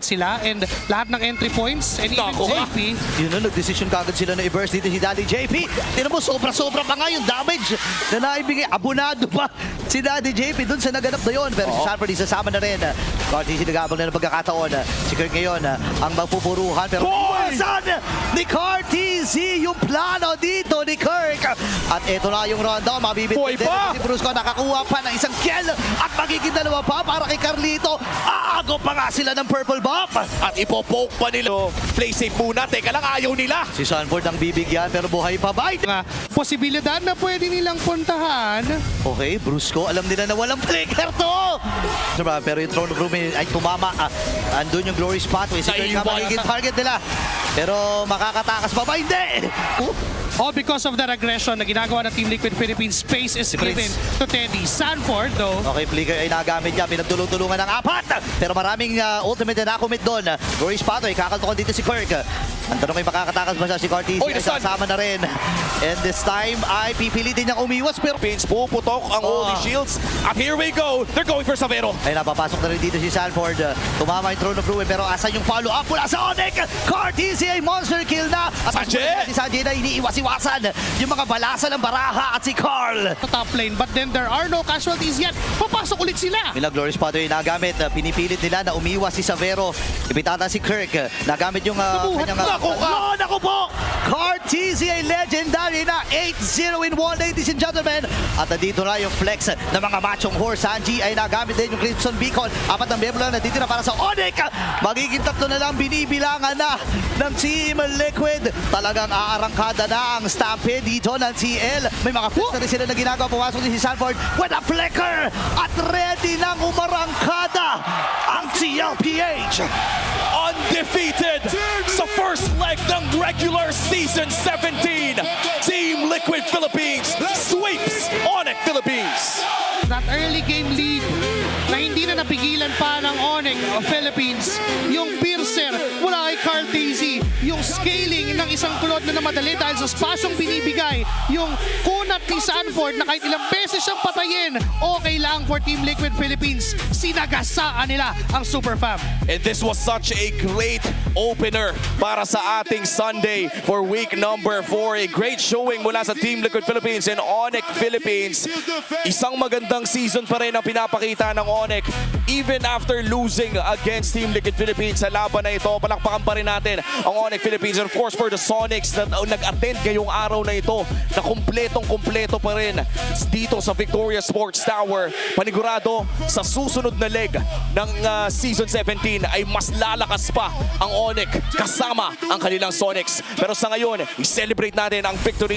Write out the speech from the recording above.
sila and lahat ng entry points and even JP. Yun na, nag-decision kagad sila na i-burst dito si Daddy JP. Tinan mo, sobra-sobra pa nga yung damage na naibigay. Abunado pa si Daddy JP dun sa naganap na yun. Pero si Sanford isasama na rin. Carteezy nagabang na ng pagkakataon. Si Kirk ngayon ang magpupuruhan. Pero iwasan ni Carteezy yung plano dito ni Kirk. At eto na yung rundown. Mabibit din si Brusco. Nakakuha pa ng isang kill. At magiging dalawa pa para kay Carlito. Aago pa nga sila ng purple buff. At ipopoke pa nila. Play safe muna. Teka lang, ayaw nila. Si Sanford ang bibigyan pero buhay pa ba? Nga posibilidad na pwede nilang puntahan. Okay, Brusco, alam nila na walang flicker to! Diba? Pero yung throne room ay tumama. Andun yung glory spot. Si Kirk nga magiging target nila. Pero makakatakas pa ba? Hindi! All because of that aggression na ginagawa ng Team Liquid Philippines, space is given to Teddy. Sanford, though. Okay, flicker ay nagamit niya. Pinagtulong-tulungan ng apat. Pero maraming ultimate na nakomit doon. Glory spot, kakaltukan dito si Kirk. Ang tanong ay makakatakas ba siya si Carteezy? Ay sasama na rin. And this time ay pipilitin niyang umiwas. Pero Pins puputok ang holy shields. At here we go. They're going for Savero. ay napapasok na rin dito si Sanford. Tumama yung Throne of Ruin. Pero asan yung follow-up mula sa Onyx? Carteezy ay monster kill na. At si Sanjay na iniiwas-iwasan yung mga balasa ng Baraha at si Carl. Sa top lane, but then there are no casualties yet. Papasok ulit sila. Bilang Glory Spotter yung nagamit. Pinipilit nila na umiwas si Savero. Ipitata si Kirk. Nagamit yung kanyang... Naku po! Carteezy ay legendary na 8-0 in 1, ladies and gentlemen. At nandito na yung flex ng mga machong horse. Sanji ay nagamit din yung Crimson Beacon. Apat ng bebo lang natitira para sa Onyx. Magiging tatlo na lang binibilangan na ng Team Liquid. Talagang aarangkada na ang Stampede dito ng TL. May mga flex na rin sila na ginagawa. Pumasok din si Sanford with a flicker. At ready nang umarangkada ang TLPH. Undefeated sa first leg ng regular season 17. Team Liquid Philippines sweeps Onyx Philippines. That early game lead na hindi na napigilan pa ng Onyx Philippines. Yung piercer mula kay Carteezy. Yung scaling ng isang kulot na namadali dahil sa spasyong binibigay. Yung kunat ni Sanford na kahit ilang beses siyang patayin, okay lang for Team Liquid Philippines. Sinagasaan nila ang Super Fam. And this was such a great opener para sa ating Sunday for week number 4. A great showing mula sa Team Liquid Philippines and Onyx Philippines. Isang magandang season pa rin ang pinapakita ng Onyx even after losing against Team Liquid Philippines sa laban na ito. Palakpakan pa rin natin ang Onyx Philippines and of course for the Sonics na nag-attend ngayong araw na ito na kumpletong-kumpleto pa rin dito sa Victoria Sports Tower. Panigurado sa susunod na leg ng Season 17 ay mas lalakas pa ang Onyx kasama ang kanilang Sonics. Pero sa ngayon, i-celebrate natin ang victory.